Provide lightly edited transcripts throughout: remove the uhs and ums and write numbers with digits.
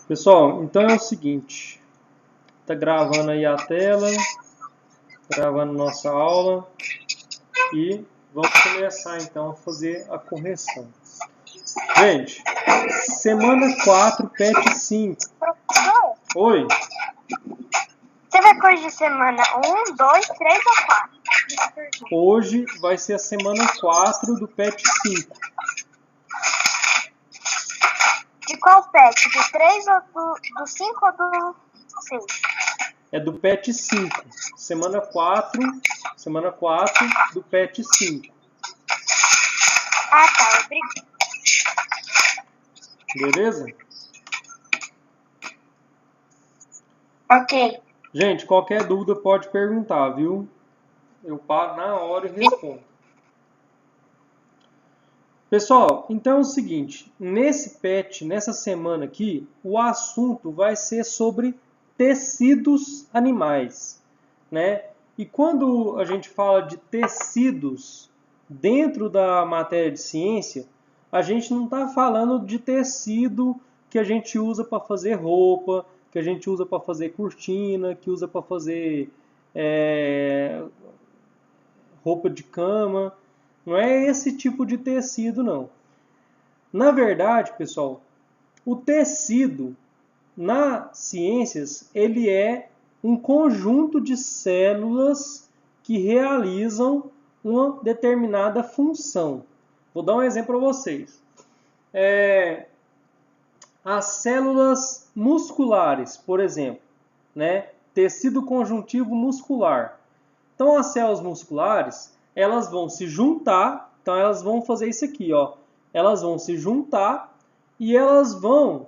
Pessoal, então é o seguinte, tá gravando aí a tela, gravando nossa aula e vamos começar então a fazer a correção. Gente, semana 4, PET 5. Oi? Você vai corrigir semana 1, 2, 3 ou 4? Hoje vai ser a semana 4 do PET 5. De qual PET? Do 3 ou do 5 ou do 6? É do PET 5. Semana 4 do PET 5. Ah, tá. Obrigada. Beleza? Ok. Gente, qualquer dúvida pode perguntar, viu? Eu paro na hora e respondo. Pessoal, então é o seguinte, nesse PET, nessa semana aqui, o assunto vai ser sobre tecidos animais, né? E quando a gente fala de tecidos dentro da matéria de ciência, a gente não está falando de tecido que a gente usa para fazer roupa, que a gente usa para fazer cortina, que usa para fazer roupa de cama. Não é esse tipo de tecido, não. Na verdade, pessoal, o tecido, nas ciências, ele é um conjunto de células que realizam uma determinada função. Vou dar um exemplo para vocês. As células musculares, por exemplo, né? Tecido conjuntivo muscular. Então, as células musculares, elas vão se juntar, então elas vão fazer isso aqui, ó. Elas vão se juntar e elas vão...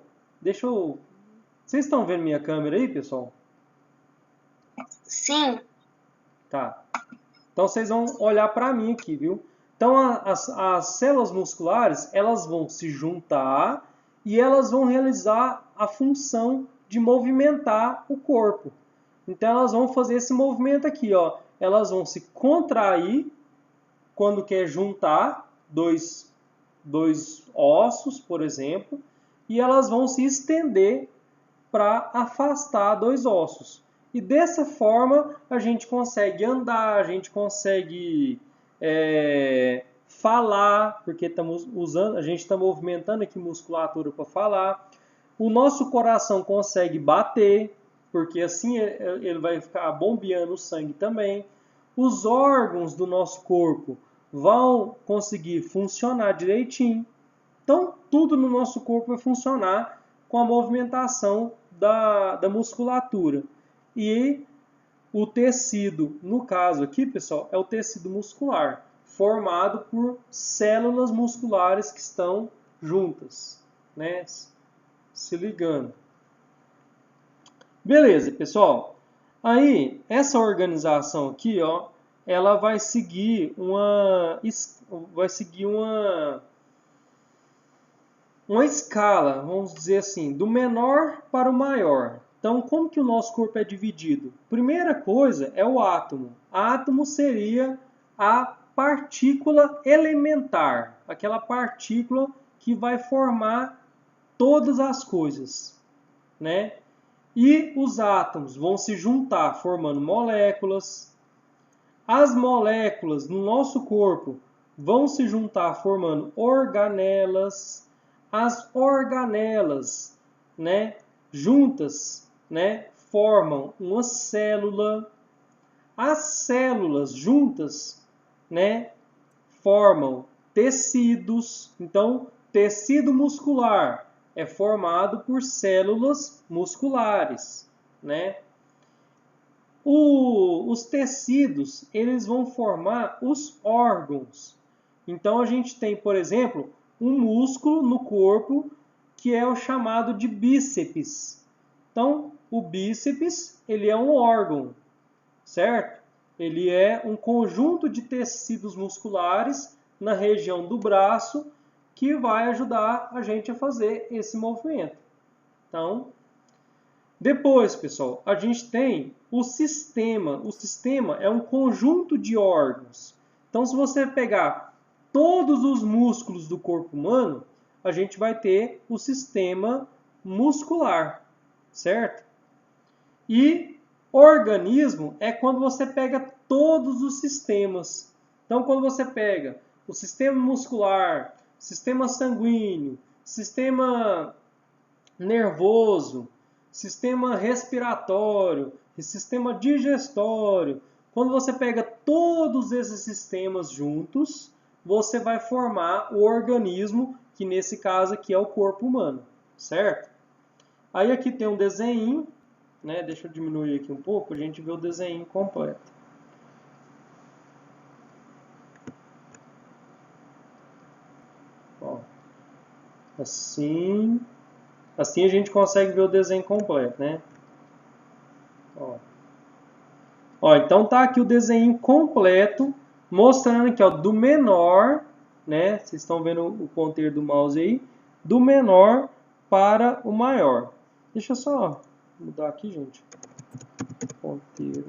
Vocês estão vendo minha câmera aí, pessoal? Sim. Tá. Então, vocês vão olhar para mim aqui, viu? Então, as células musculares, elas vão se juntar e elas vão realizar a função de movimentar o corpo. Então, elas vão fazer esse movimento aqui, ó. Elas vão se contrair quando quer juntar dois ossos, por exemplo, e elas vão se estender para afastar dois ossos. E dessa forma a gente consegue andar, a gente consegue falar, porque a gente está movimentando aqui musculatura para falar. O nosso coração consegue bater, porque assim ele vai ficar bombeando o sangue também. Os órgãos do nosso corpo vão conseguir funcionar direitinho. Então, tudo no nosso corpo vai funcionar com a movimentação da musculatura. E o tecido, no caso aqui, pessoal, é o tecido muscular, formado por células musculares que estão juntas, né? Se ligando. Beleza, pessoal. Aí, essa organização aqui, ó, ela vai seguir uma escala, vamos dizer assim, do menor para o maior. Então, como que o nosso corpo é dividido? Primeira coisa é o átomo. Átomo seria a partícula elementar, aquela partícula que vai formar todas as coisas, né? E os átomos vão se juntar formando moléculas. As moléculas no nosso corpo vão se juntar formando organelas. As organelas, né, juntas, né, formam uma célula. As células juntas, né, formam tecidos. Então, tecido muscular é formado por células musculares, né? Os tecidos, eles vão formar os órgãos. Então, a gente tem, por exemplo, um músculo no corpo que é o chamado de bíceps. Então, o bíceps, ele é um órgão, certo? Ele é um conjunto de tecidos musculares na região do braço que vai ajudar a gente a fazer esse movimento. Então, depois, pessoal, a gente tem o sistema. O sistema é um conjunto de órgãos. Então, se você pegar todos os músculos do corpo humano, a gente vai ter o sistema muscular, certo? E organismo é quando você pega todos os sistemas. Então, quando você pega o sistema muscular, sistema sanguíneo, sistema nervoso, sistema respiratório, sistema digestório, quando você pega todos esses sistemas juntos, você vai formar o organismo, que nesse caso aqui é o corpo humano, certo? Aí aqui tem um desenho, né? Deixa eu diminuir aqui um pouco, a gente vê o desenho completo. Ó, assim a gente consegue ver o desenho completo, né? Ó, então tá aqui o desenho completo, mostrando aqui, ó, do menor, né? Vocês estão vendo o ponteiro do mouse aí, do menor para o maior. Deixa eu só mudar aqui, gente. Ponteiro.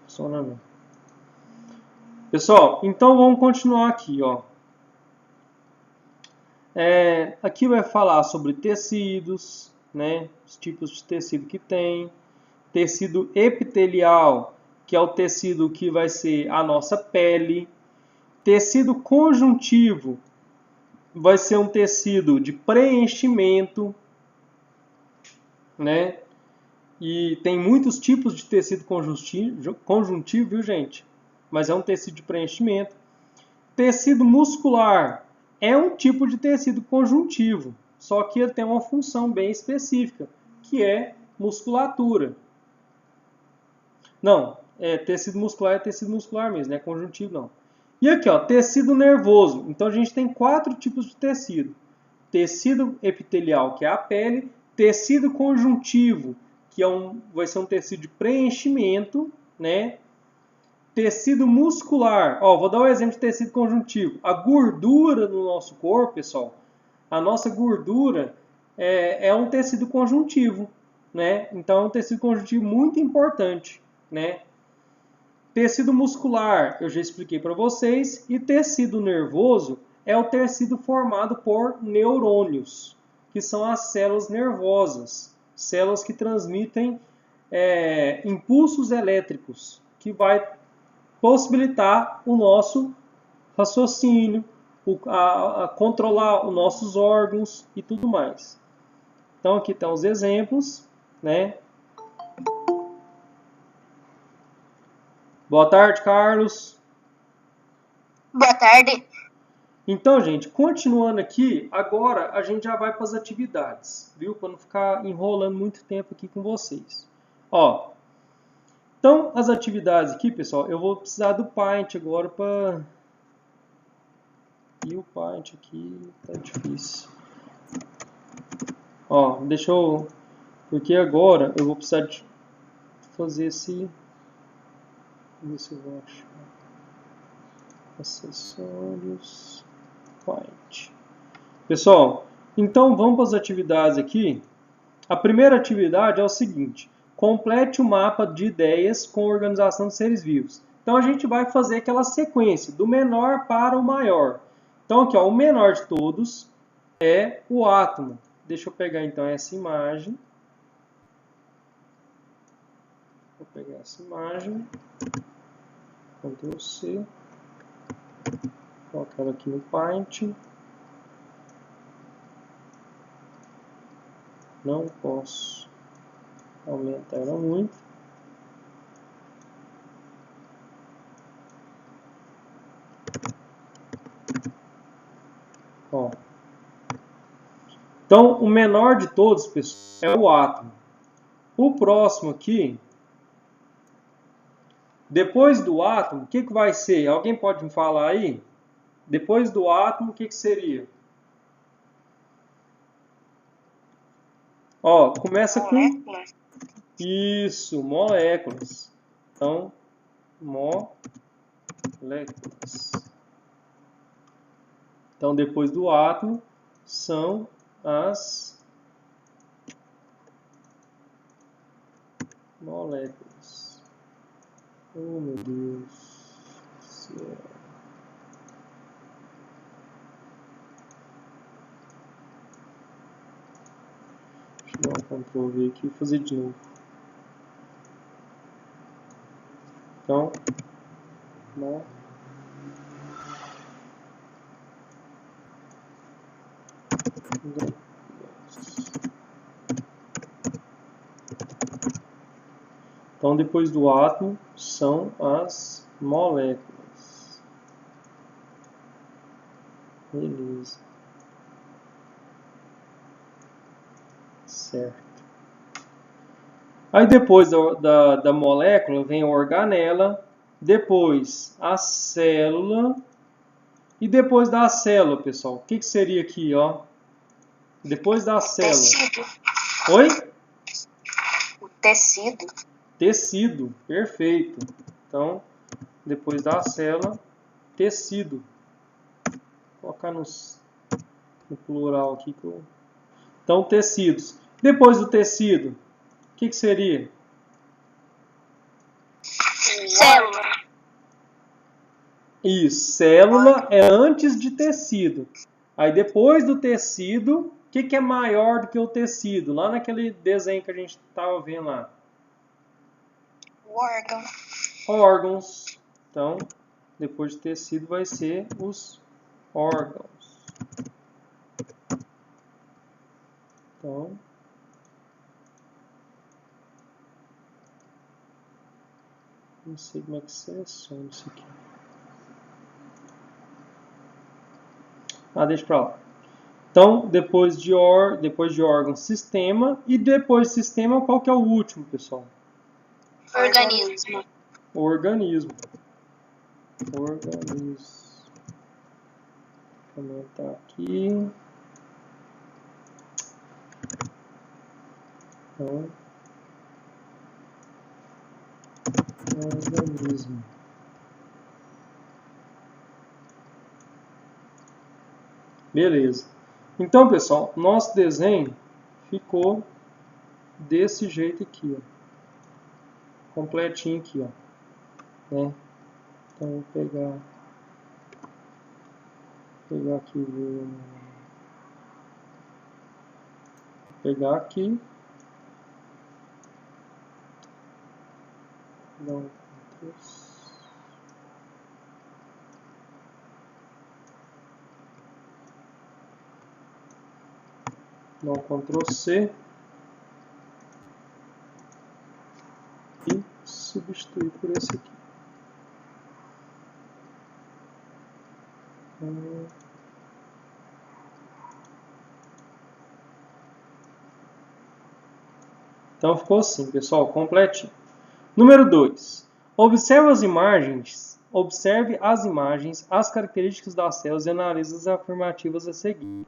Funciona não. Pessoal, então vamos continuar aqui, ó. Aqui vai falar sobre tecidos, né? Os tipos de tecido que tem. Tecido epitelial, que é o tecido que vai ser a nossa pele. Tecido conjuntivo vai ser um tecido de preenchimento, né? E tem muitos tipos de tecido conjuntivo, viu, gente? Mas é um tecido de preenchimento. Tecido muscular é um tipo de tecido conjuntivo, só que ele tem uma função bem específica, que é musculatura. Não, tecido muscular é tecido muscular mesmo, não é conjuntivo não. E aqui, ó, tecido nervoso. Então a gente tem 4 tipos de tecido. Tecido epitelial, que é a pele. Tecido conjuntivo, que vai ser um tecido de preenchimento, né? Tecido muscular. Ó, vou dar um exemplo de tecido conjuntivo. A gordura do nosso corpo, pessoal, a nossa gordura é um tecido conjuntivo, né? Então é um tecido conjuntivo muito importante, né? Tecido muscular, eu já expliquei para vocês, e tecido nervoso é o tecido formado por neurônios, que são as células nervosas, células que transmitem impulsos elétricos, que vai possibilitar o nosso raciocínio, a controlar os nossos órgãos e tudo mais. Então aqui estão os exemplos, né? Boa tarde, Carlos. Boa tarde. Então, gente, continuando aqui, agora a gente já vai para as atividades, viu? Para não ficar enrolando muito tempo aqui com vocês. Ó, então, as atividades aqui, pessoal, eu vou precisar do Paint agora para... E o Paint aqui tá difícil. Ó, deixa eu... Porque agora eu vou precisar de fazer esse... Vamos ver se eu vou achar. Acessórios... Paint. Pessoal, então vamos para as atividades aqui. A primeira atividade é o seguinte: complete o mapa de ideias com a organização de seres vivos. Então a gente vai fazer aquela sequência do menor para o maior. Então aqui, ó, o menor de todos é o átomo. Deixa eu pegar então essa imagem. Vou pegar essa imagem. Ctrl C. Colocar ela aqui no Paint. Não posso aumentar ela muito. Ó. Então, o menor de todos, pessoal, é o átomo. O próximo aqui, depois do átomo, o que vai ser? Alguém pode me falar aí? Depois do átomo, o que seria? Ó, começa Moléculas. com... Isso, moléculas. Então, moléculas. Então, depois do átomo, são as moléculas. Oh, meu Deus do céu. Deixa eu dar um Ctrl V aqui e fazer de novo. Então, né? Então, depois do átomo, são as moléculas. Beleza. Certo. Aí depois da molécula vem a organela, depois a célula, e depois da célula, pessoal. O que seria aqui, ó? Depois da célula. Tecido. Oi? O tecido. Tecido, perfeito. Então, depois da célula, tecido. Vou colocar no plural aqui. Então, tecidos. Depois do tecido, o que seria? Célula. Isso, célula é antes de tecido. Aí depois do tecido, o que é maior do que o tecido? Lá naquele desenho que a gente estava vendo lá. O órgão. Órgãos. Então, depois de tecido vai ser os órgãos. Então, não sei como é que seleciona isso aqui. Deixa pra lá. Então, depois de órgão, sistema. E depois de sistema, qual que é o último, pessoal? Organismo. Organismo. Organismo. Vou comentar aqui. Então, organismo. Beleza. Então, pessoal, nosso desenho ficou desse jeito aqui, ó. Completinho aqui, ó. Né? Então, vou pegar aqui, vou pegar aqui, dar um Ctrl+, dar um Ctrl+C e substituir por esse aqui. Então ficou assim, pessoal, completinho. Número 2. Observe as imagens, as características das células e analise as afirmativas a seguir.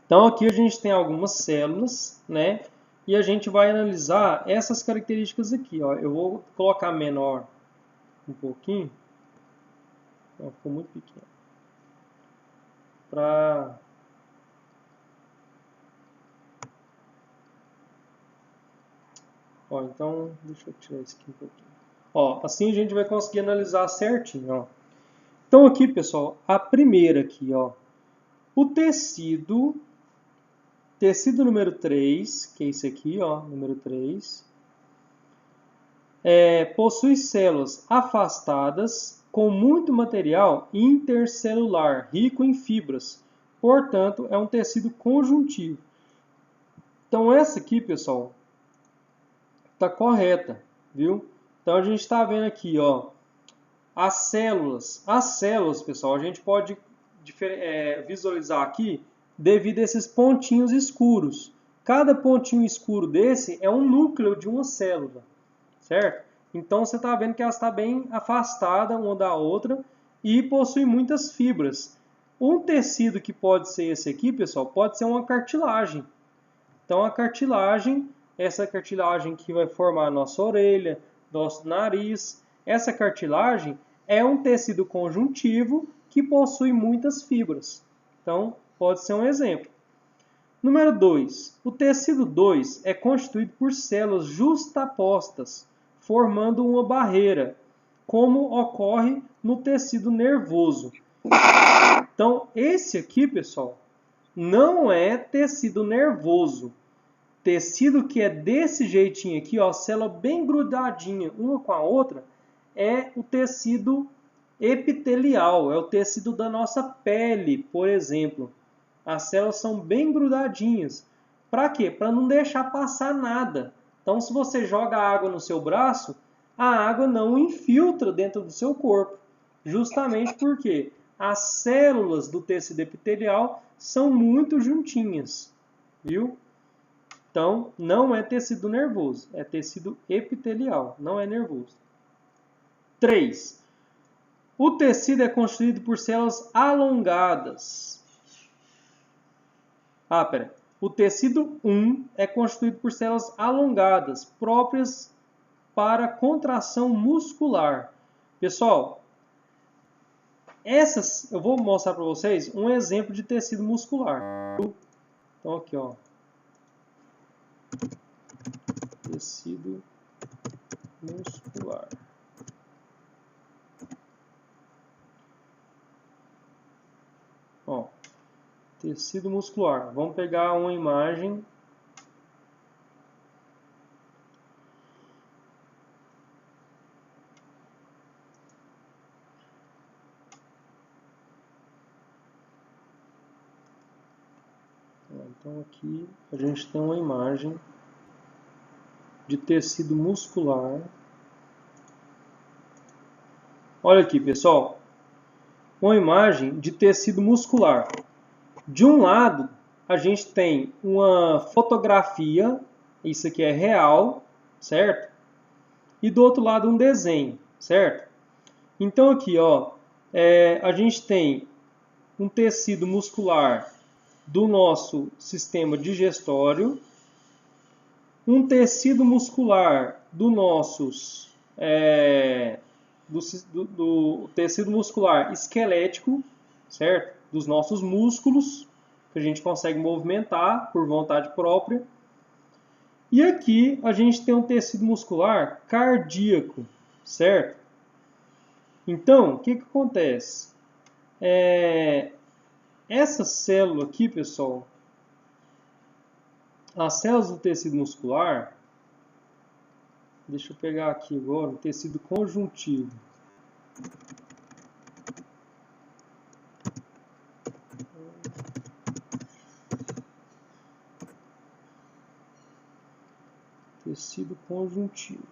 Então aqui a gente tem algumas células, né? E a gente vai analisar essas características aqui, ó. Eu vou colocar menor um pouquinho. Não, ficou muito pequeno. Ó, então, deixa eu tirar isso aqui um pouquinho. Ó, assim a gente vai conseguir analisar certinho, ó. Então aqui, pessoal, a primeira aqui, ó. O tecido número 3, que é esse aqui, ó, número 3, possui células afastadas com muito material intercelular, rico em fibras. Portanto, é um tecido conjuntivo. Então essa aqui, pessoal, está correta, viu? Então a gente está vendo aqui, ó, as células, pessoal, a gente pode visualizar aqui devido a esses pontinhos escuros. Cada pontinho escuro desse é um núcleo de uma célula, certo? Então você está vendo que ela está bem afastada uma da outra e possui muitas fibras. Um tecido que pode ser esse aqui, pessoal, pode ser uma cartilagem. Então a cartilagem, essa cartilagem que vai formar a nossa orelha, nosso nariz, essa cartilagem é um tecido conjuntivo que possui muitas fibras. Então pode ser um exemplo. Número 2. O tecido 2 é constituído por células justapostas, formando uma barreira, como ocorre no tecido nervoso. Então, esse aqui, pessoal, não é tecido nervoso. Tecido que é desse jeitinho aqui, ó, célula bem grudadinha uma com a outra, é o tecido epitelial, é o tecido da nossa pele, por exemplo. As células são bem grudadinhas. Para quê? Para não deixar passar nada. Então, se você joga água no seu braço, a água não infiltra dentro do seu corpo. Justamente porque as células do tecido epitelial são muito juntinhas. Viu? Então, não é tecido nervoso, é tecido epitelial, não é nervoso. 3. O tecido é constituído por células alongadas. O tecido 1 é constituído por células alongadas, próprias para contração muscular. Pessoal, eu vou mostrar para vocês um exemplo de tecido muscular. Então, aqui, ó. Tecido muscular. Ó, tecido muscular. Vamos pegar uma imagem. Então aqui a gente tem uma imagem de tecido muscular. Olha aqui, pessoal. Uma imagem de tecido muscular. De um lado, a gente tem uma fotografia, isso aqui é real, certo? E do outro lado um desenho, certo? Então aqui, ó, a gente tem um tecido muscular do nosso sistema digestório, um tecido muscular do nossos do tecido muscular esquelético, certo? Dos nossos músculos, que a gente consegue movimentar por vontade própria. E aqui a gente tem um tecido muscular cardíaco, certo? Então, o que acontece? Essa célula aqui, pessoal, as células do tecido muscular, deixa eu pegar aqui agora o tecido conjuntivo. Tecido conjuntivo.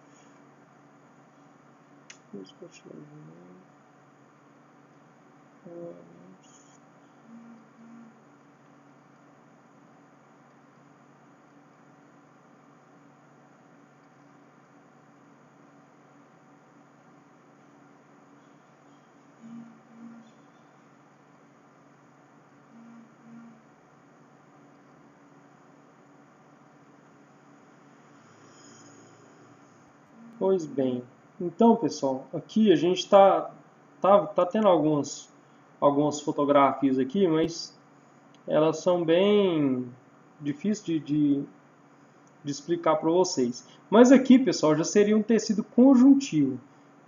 Pois bem, então pessoal, aqui a gente tá tendo algumas fotografias aqui, mas elas são bem difíceis de explicar para vocês. Mas aqui, pessoal, já seria um tecido conjuntivo.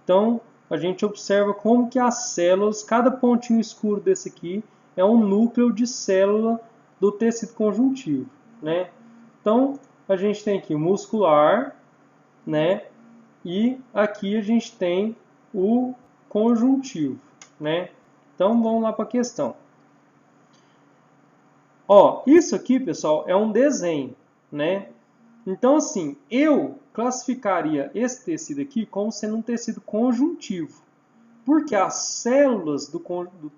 Então, a gente observa como que as células, cada pontinho escuro desse aqui é um núcleo de célula do tecido conjuntivo, né? Então, a gente tem aqui o muscular, né? E aqui a gente tem o conjuntivo, né? Então, vamos lá para a questão. Ó, isso aqui, pessoal, é um desenho, né? Então, assim, eu classificaria esse tecido aqui como sendo um tecido conjuntivo, porque as células do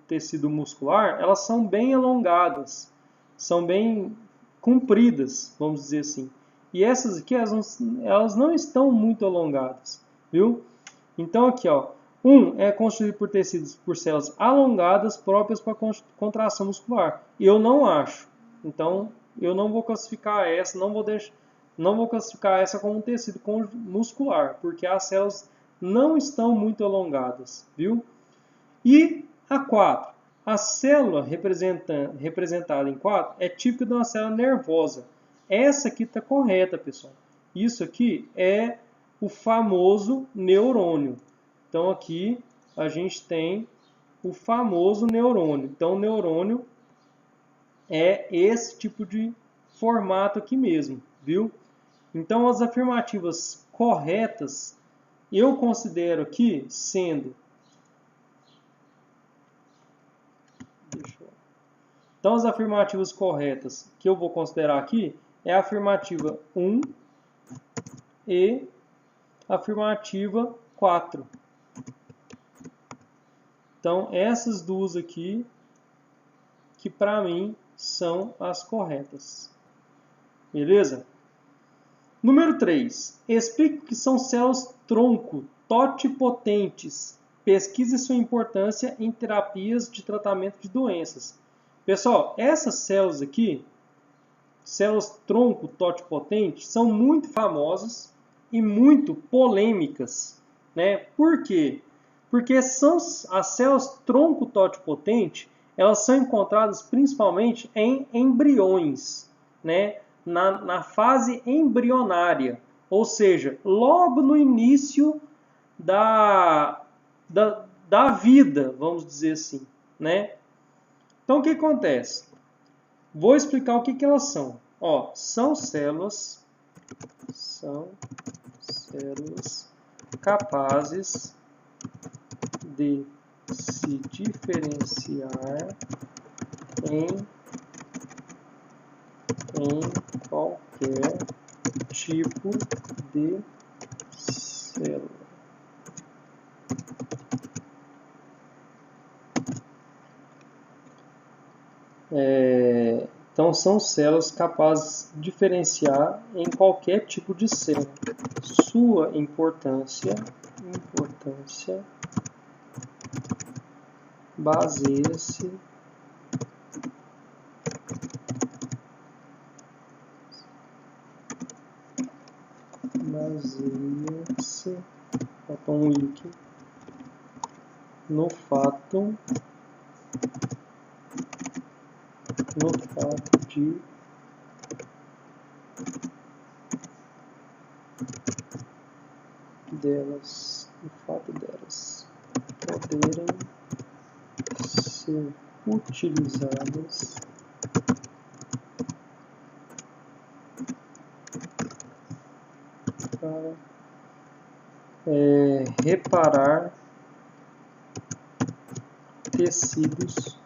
tecido muscular, elas são bem alongadas, são bem compridas, vamos dizer assim. E essas aqui, elas não estão muito alongadas, viu? Então, aqui, ó, é constituído por tecidos, por células alongadas próprias para contração muscular. E eu não acho. Então, eu não vou classificar essa, não vou classificar essa como um tecido muscular, porque as células não estão muito alongadas, viu? E a 4. A célula representada em 4 é típica de uma célula nervosa. Essa aqui está correta, pessoal. Isso aqui é o famoso neurônio. Então aqui a gente tem o famoso neurônio. Então o neurônio é esse tipo de formato aqui mesmo, viu? Então as afirmativas corretas eu considero aqui sendo... Então as afirmativas corretas que eu vou considerar aqui é a afirmativa 1 e a afirmativa 4. Então essas duas aqui que para mim são as corretas. Beleza? Número 3. Explique o que são células-tronco totipotentes. Pesquise sua importância em terapias de tratamento de doenças. Pessoal, essas células aqui, células-tronco totipotentes, são muito famosas e muito polêmicas, né? Por quê? Porque são as células-tronco totipotente, elas são encontradas principalmente em embriões, né? Na fase embrionária, ou seja, logo no início da vida, vamos dizer assim, né? Então, o que acontece? Vou explicar o que elas são. Ó, são células capazes de se diferenciar em qualquer tipo de célula. Então, são células capazes de diferenciar em qualquer tipo de célula. Sua importância baseia-se no fato de delas poderem ser utilizadas para reparar tecidos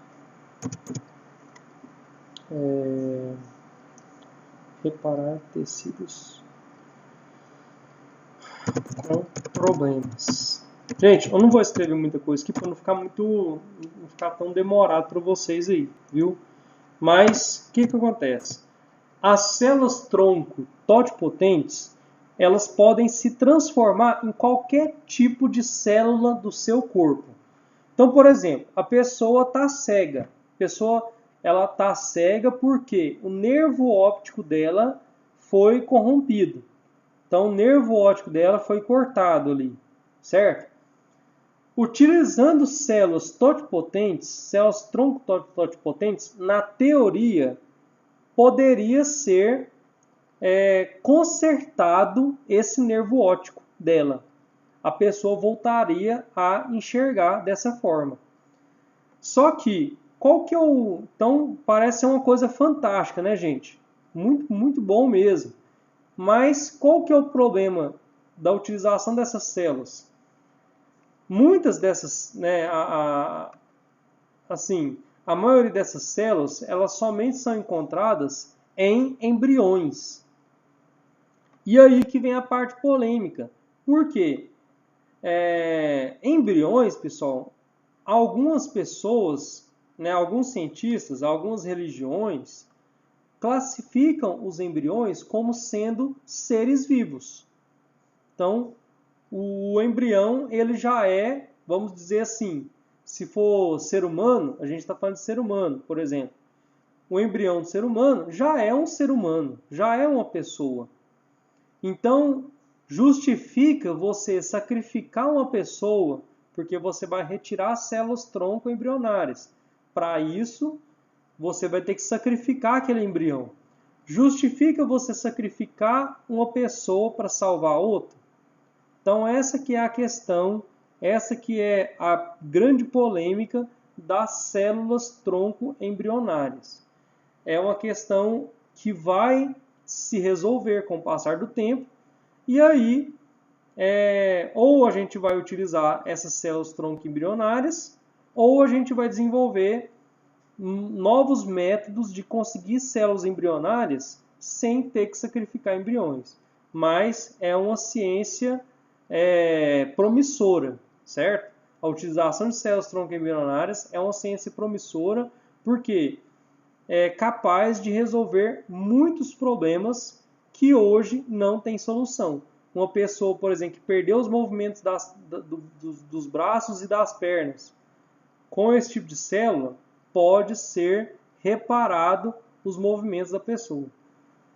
com problemas. Gente, eu não vou escrever muita coisa aqui para não ficar tão demorado para vocês aí, viu? Mas o que acontece? As células tronco totipotentes, elas podem se transformar em qualquer tipo de célula do seu corpo. Então, por exemplo, a pessoa está cega. Ela está cega porque o nervo óptico dela foi corrompido. Então, o nervo óptico dela foi cortado ali, certo? Utilizando células totipotentes, células tronco totipotentes, na teoria, poderia ser consertado esse nervo óptico dela. A pessoa voltaria a enxergar dessa forma. Só que, qual que é o... Então, parece ser uma coisa fantástica, né, gente? Muito, muito bom mesmo. Mas qual que é o problema da utilização dessas células? Muitas dessas, né, a maioria dessas células, elas somente são encontradas em embriões. E aí que vem a parte polêmica. Por quê? Embriões, pessoal, algumas pessoas, né, alguns cientistas, algumas religiões, classificam os embriões como sendo seres vivos. Então, o embrião, ele já é, vamos dizer assim, se for ser humano, a gente está falando de ser humano, por exemplo. O embrião do ser humano já é um ser humano, já é uma pessoa. Então, justifica você sacrificar uma pessoa, porque você vai retirar células tronco embrionárias. Para isso, você vai ter que sacrificar aquele embrião. Justifica você sacrificar uma pessoa para salvar outra? Então essa que é a questão, essa que é a grande polêmica das células tronco embrionárias. É uma questão que vai se resolver com o passar do tempo, e aí ou a gente vai utilizar essas células tronco embrionárias, ou a gente vai desenvolver novos métodos de conseguir células embrionárias sem ter que sacrificar embriões. Mas é uma ciência promissora, certo? A utilização de células tronco embrionárias é uma ciência promissora porque é capaz de resolver muitos problemas que hoje não tem solução. Uma pessoa, por exemplo, que perdeu os movimentos dos braços e das pernas, com esse tipo de célula, pode ser reparado os movimentos da pessoa.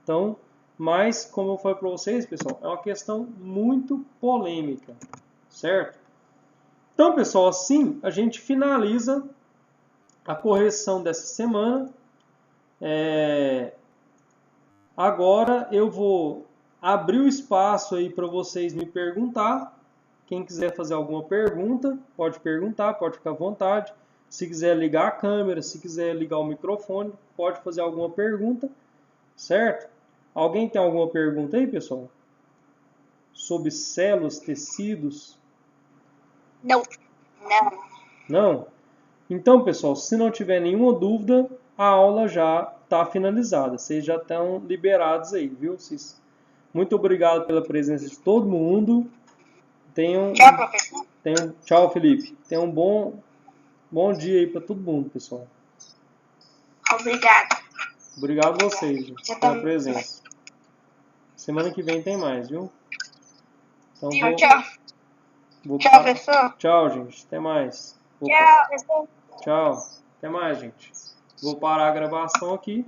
Então, mas, como eu falei para vocês, pessoal, é uma questão muito polêmica, certo? Então, pessoal, assim a gente finaliza a correção dessa semana. Agora eu vou abrir o espaço aí para vocês me perguntar. Quem quiser fazer alguma pergunta, pode perguntar, pode ficar à vontade. Se quiser ligar a câmera, se quiser ligar o microfone, pode fazer alguma pergunta, certo? Alguém tem alguma pergunta aí, pessoal? Sobre células, tecidos? Não. Não? Então, pessoal, se não tiver nenhuma dúvida, a aula já está finalizada. Vocês já estão liberados aí, viu? Muito obrigado pela presença de todo mundo. Tchau, professor. Tchau, Felipe. Tenha um bom dia aí para todo mundo, pessoal. Obrigado. Obrigado a vocês, gente, pela presença. Semana que vem tem mais, viu? Então, Tchau, professor. Tchau, gente. Até mais. Tchau, professor. Tchau. Até mais, gente. Vou parar a gravação aqui.